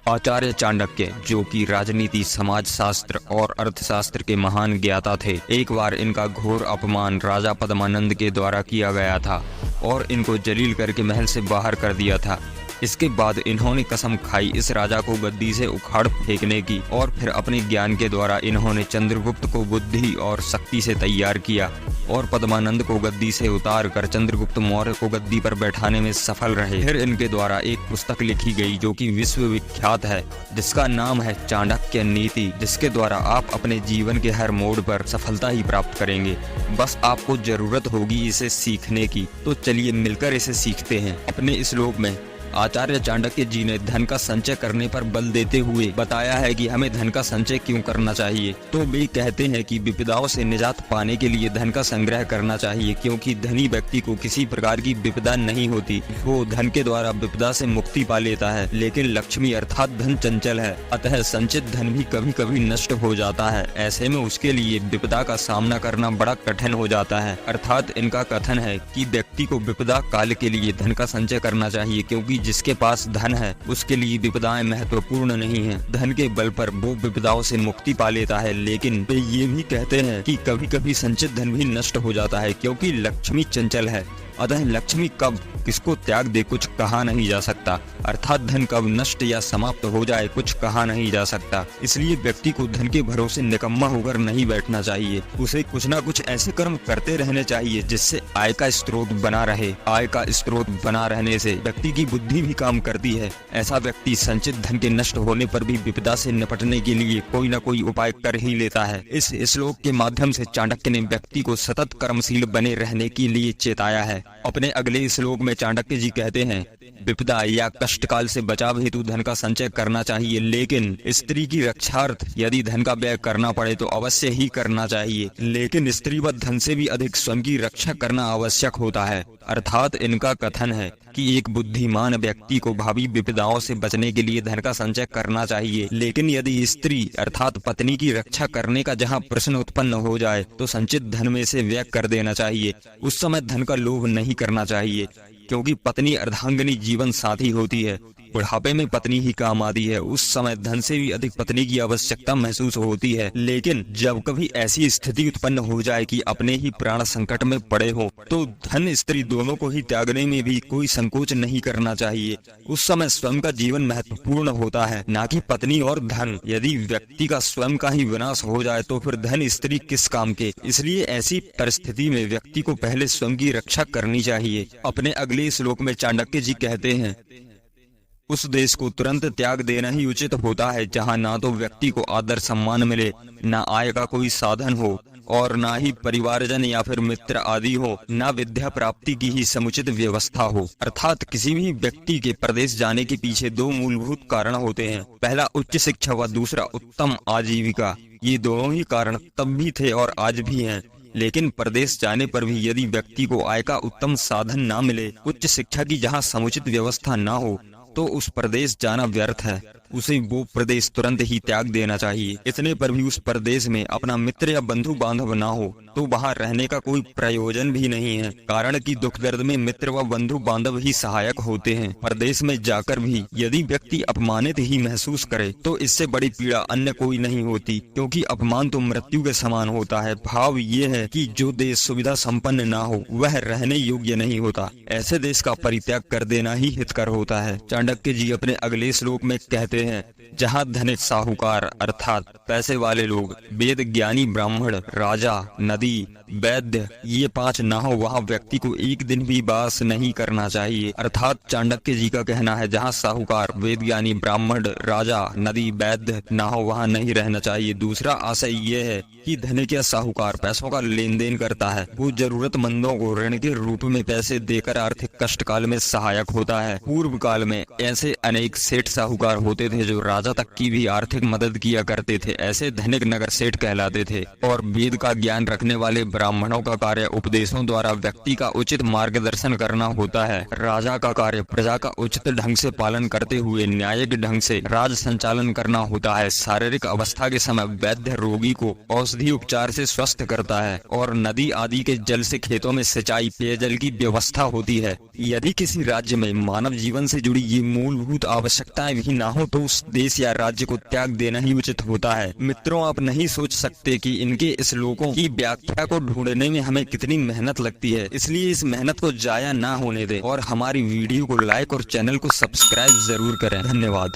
आचार्य चाणक्य, जो कि राजनीति, समाजशास्त्र और अर्थशास्त्र के महान ज्ञाता थे, एक बार इनका घोर अपमान राजा पद्मानंद के द्वारा किया गया था और इनको जलील करके महल से बाहर कर दिया था। इसके बाद इन्होंने कसम खाई इस राजा को गद्दी से उखाड़ फेंकने की और फिर अपने ज्ञान के द्वारा इन्होंने चंद्रगुप्त को बुद्धि और शक्ति से तैयार किया और पद्मानंद को गद्दी से उतार कर चंद्रगुप्त मौर्य को गद्दी पर बैठाने में सफल रहे। फिर इनके द्वारा एक पुस्तक लिखी गई जो कि विश्वविख्यात है, जिसका नाम है चाणक्य नीति, जिसके द्वारा आप अपने जीवन के हर मोड़ पर सफलता ही प्राप्त करेंगे। बस आपको जरूरत होगी इसे सीखने की। तो चलिए मिलकर इसे सीखते हैं। अपने श्लोक में आचार्य चाणक्य जी ने धन का संचय करने पर बल देते हुए बताया है कि हमें धन का संचय क्यों करना चाहिए। तो वे कहते हैं कि विपदाओं से निजात पाने के लिए धन का संग्रह करना चाहिए, क्योंकि धनी व्यक्ति को किसी प्रकार की विपदा नहीं होती। वो धन के द्वारा विपदा से मुक्ति पा लेता है, लेकिन लक्ष्मी अर्थात धन चंचल है, अतः संचित धन भी कभी कभी नष्ट हो जाता है। ऐसे में उसके लिए विपदा का सामना करना बड़ा कठिन हो जाता है। अर्थात इनका कथन है कि व्यक्ति को विपदा काल के लिए धन का संचय करना चाहिए, क्योंकि जिसके पास धन है उसके लिए विपदाएं महत्वपूर्ण नहीं हैं। धन के बल पर वो विपदाओं से मुक्ति पा लेता है, लेकिन वे ये भी कहते हैं कि कभी कभी संचित धन भी नष्ट हो जाता है, क्योंकि लक्ष्मी चंचल है। अतः लक्ष्मी कब किसको त्याग दे कुछ कहा नहीं जा सकता, अर्थात धन कब नष्ट या समाप्त हो जाए कुछ कहा नहीं जा सकता। इसलिए व्यक्ति को धन के भरोसे निकम्मा होकर नहीं बैठना चाहिए। उसे कुछ न कुछ ऐसे कर्म करते रहने चाहिए जिससे आय का स्रोत बना रहे। आय का स्रोत बना रहने से व्यक्ति की बुद्धि भी काम करती है। ऐसा व्यक्ति संचित धन के नष्ट होने पर भी विपदा से निपटने के लिए कोई न कोई उपाय कर ही लेता है। इस श्लोक के माध्यम से चाणक्य ने व्यक्ति को सतत कर्मशील बने रहने के लिए चेताया है। अपने अगले श्लोक में चाणक्य जी कहते हैं, विपदा या कष्टकाल से बचाव हेतु धन का संचय करना चाहिए, लेकिन स्त्री की रक्षार्थ यदि धन का व्यय करना पड़े तो अवश्य ही करना चाहिए। लेकिन स्त्री व धन से भी अधिक स्वयं की रक्षा करना आवश्यक होता है। अर्थात इनका कथन है कि एक बुद्धिमान व्यक्ति को भावी विपदाओं से बचने के लिए धन का संचय करना चाहिए, लेकिन यदि स्त्री अर्थात पत्नी की रक्षा करने का जहां प्रश्न उत्पन्न हो जाए तो संचित धन में से व्यय कर देना चाहिए। उस समय धन का लोभ नहीं करना चाहिए, क्योंकि पत्नी अर्धांगिनी जीवन साथी होती है। बुढ़ापे में पत्नी ही काम आती है। उस समय धन से भी अधिक पत्नी की आवश्यकता महसूस होती है। लेकिन जब कभी ऐसी स्थिति उत्पन्न हो जाए कि अपने ही प्राण संकट में पड़े हो, तो धन स्त्री दोनों को ही त्यागने में भी कोई संकोच नहीं करना चाहिए। उस समय स्वयं का जीवन महत्वपूर्ण होता है, न कि पत्नी और धन। यदि व्यक्ति का स्वयं का ही विनाश हो जाए तो फिर धन स्त्री किस काम के। इसलिए ऐसी परिस्थिति में व्यक्ति को पहले स्वयं की रक्षा करनी चाहिए। अपने अगले श्लोक में चाणक्य जी कहते हैं, उस देश को तुरंत त्याग देना ही उचित होता है जहां ना तो व्यक्ति को आदर सम्मान मिले, ना आय का कोई साधन हो और ना ही परिवारजन या फिर मित्र आदि हो, ना विद्या प्राप्ति की ही समुचित व्यवस्था हो। अर्थात किसी भी व्यक्ति के प्रदेश जाने के पीछे दो मूलभूत कारण होते हैं। पहला उच्च शिक्षा व दूसरा उत्तम आजीविका। ये दोनों ही कारण तब भी थे और आज भी हैं। लेकिन प्रदेश जाने पर भी यदि व्यक्ति को आय का उत्तम साधन ना मिले, उच्च शिक्षा की जहाँ समुचित व्यवस्था ना हो, तो उस प्रदेश जाना व्यर्थ है। उसे वो प्रदेश तुरंत ही त्याग देना चाहिए। इतने पर भी उस प्रदेश में अपना मित्र या बंधु बांधव ना हो तो वहाँ रहने का कोई प्रयोजन भी नहीं है, कारण कि दुख दर्द में मित्र व बंधु बांधव ही सहायक होते हैं। प्रदेश में जाकर भी यदि व्यक्ति अपमानित ही महसूस करे तो इससे बड़ी पीड़ा अन्य कोई नहीं होती, क्योंकि अपमान तो मृत्यु के समान होता है। भाव ये है कि जो देश सुविधा संपन्न ना हो वह रहने योग्य नहीं होता। ऐसे देश का परित्याग कर देना ही हितकर होता है। चाणक्य जी अपने अगले श्लोक में कहते हैं, जहाँ धनिक साहूकार अर्थात पैसे वाले लोग, वेद ज्ञानी ब्राह्मण, राजा, नदी, वैद्य ये पांच ना हो वहाँ व्यक्ति को एक दिन भी वास नहीं करना चाहिए। अर्थात चाणक्य जी का कहना है, जहाँ साहूकार, वेद ज्ञानी ब्राह्मण, राजा, नदी, वैद्य ना हो वहाँ नहीं रहना चाहिए। दूसरा आशय ये है कि धनिक या साहूकार पैसों का लेन देन करता है। वो जरूरतमंदों को ऋण के रूप में पैसे देकर आर्थिक कष्ट काल में सहायक होता है। पूर्व काल में ऐसे अनेक सेठ साहूकार होते थे जो राजा तक की भी आर्थिक मदद किया करते थे। ऐसे धनिक नगर सेठ कहलाते थे। और वेद का ज्ञान रखने वाले ब्राह्मणों का कार्य उपदेशों द्वारा व्यक्ति का उचित मार्गदर्शन करना होता है। राजा का कार्य प्रजा का उचित ढंग से पालन करते हुए न्यायिक ढंग से राज संचालन करना होता है। शारीरिक अवस्था के समय वैद्य रोगी को औषधि उपचार से स्वस्थ करता है और नदी आदि के जल से खेतों में सिंचाई पेयजल की व्यवस्था होती है। यदि किसी राज्य में मानव जीवन से जुड़ी ये मूलभूत आवश्यकताएं भी ना हो तो उस देश या राज्य को त्याग देना ही उचित होता है। मित्रों, आप नहीं सोच सकते कि इनके इस श्लोकों की व्याख्या को ढूंढने में हमें कितनी मेहनत लगती है। इसलिए इस मेहनत को जाया ना होने दें और हमारी वीडियो को लाइक और चैनल को सब्सक्राइब जरूर करें। धन्यवाद।